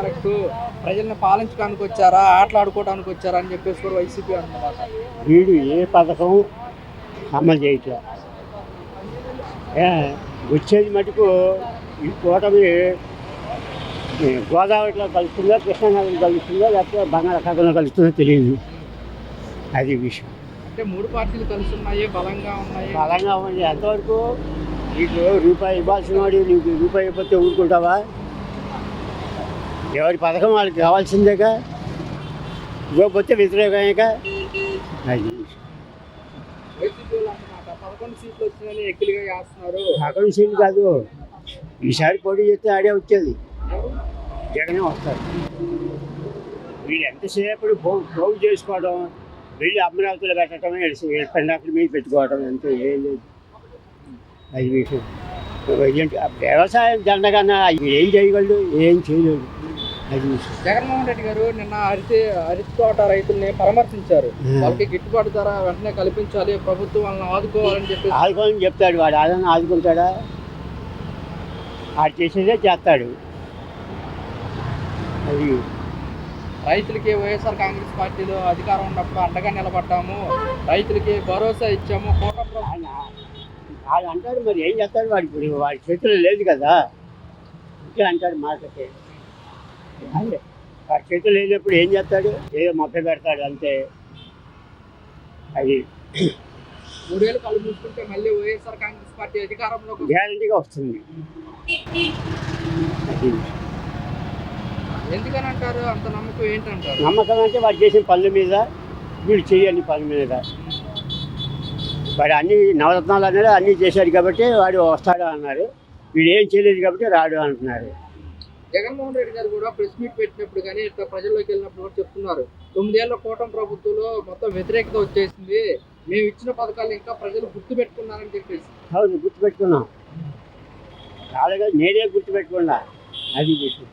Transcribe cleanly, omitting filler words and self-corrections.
Correct, ప్రజల్ని పాలించడానికి వచ్చారా ఆటలాడుకోవడానికి వచ్చారా అని చెప్పేసి కూడా వైసీపీ అన్నమాట. వీడు ఏ పథకం అమలు చేయట్లేదు. వచ్చేది మటుకు ఈ కూటమి గోదావరిలో కలుస్తుందో కృష్ణానదిలో కలుస్తుందో లేకపోతే బంగాళాఖాతంలో కలుస్తుందో తెలియదు. అది విషయం. అంటే మూడు పార్టీలు కలిసి ఉన్నాయి, బలంగా ఉన్నాయి. బలంగా ఉంది. ఎంతవరకు నీకు రూపాయి ఇవ్వాల్సిన వాడు నీకు రూపాయి ఇవ్వకపోతే ఊరుకుంటావా? ఎవరి పథకం వాళ్ళకి కావాల్సిందేగా, ఇవ్వకపోతే వ్యతిరేకంగా. అది వైసీపీ వాళ్ళు అన్నమాట 11 సీట్లు వచ్చినాయని ఎక్కిలిగా చేస్తున్నారు. అక్కడ సీట్లు కాదు, ఈసారి పోటీ చేస్తే ఆడే వచ్చేది జగనే వస్తారు. వీళ్ళు ఎంతసేపు పోగు చేసుకోవడం, వీళ్ళు అమరావతిలో పెట్టడం, పెండాకుల మీద పెట్టుకోవడం అంతే, ఏం లేదు. అది విషయం. వ్యవసాయం దండకన్నా ఏం చేయగలడు, ఏం చేయలేడు. అది విషయం. జగన్మోహన్ రెడ్డి గారు నిన్న అరటి తోట రైతుల్ని పరామర్శించారు. వాళ్ళకి గిట్టుబాటు ధర వెంటనే కల్పించాలి, ప్రభుత్వం వాళ్ళని ఆదుకోవాలని చెప్పి. ఆదుకోవాలని చెప్తాడు వాడు, ఆదరణ ఆదుకుంటాడా? ఆడు చేసేదే చేస్తాడు. అది రైతులకి వైఎస్ఆర్ కాంగ్రెస్ పార్టీలో అధికారం ఉన్నప్పుడు అండగా నిలబడ్డాము, రైతులకి భరోసా ఇచ్చాము. వాళ్ళు అంటాడు, మరి ఏం చేస్తాడు వాడు? ఇప్పుడు వాడి చేతిలో లేదు కదా, ఇంకే అంటాడు మాటకి. అదే వాడి చేతిలో లేనప్పుడు ఏం చేస్తాడు? ఏదో మొక్క పెడతాడు అంతే. అది 3 ఏళ్ళు కళ్ళు మూసుకుంటే మళ్ళీ వైఎస్ఆర్ కాంగ్రెస్ పార్టీ అధికారంలోకి గ్యారంటీగా వస్తుంది. అది ఎందుకని అంటారు? అంత నమ్మకం ఏంటంటారు? నమ్మకం అంటే వాడు చేసిన పనుల మీద, వీళ్ళు చేయని పనుల మీద. వాడు అన్ని నవరత్నాలు అన్నాడు, అన్నీ చేశాడు కాబట్టి వాడు వస్తాడు అన్నారు. వీడు ఏం చేయలేదు కాబట్టి రాడు అంటున్నారు. జగన్మోహన్ రెడ్డి గారు కూడా ప్రెస్ మీట్ పెట్టినప్పుడు కానీ ఇట్లా ప్రజల్లోకి వెళ్ళినప్పుడు కూడా చెప్తున్నారు, 9 ఏళ్ల కూటమి ప్రభుత్వంలో మొత్తం వ్యతిరేకత వచ్చేసింది, మేము ఇచ్చిన పథకాలు ఇంకా ప్రజలు గుర్తు పెట్టుకున్నారని చెప్పేసి. అవును, గుర్తుపెట్టుకున్నాం. అలాగే నేనే గుర్తుపెట్టుకున్నా. అది విషయం.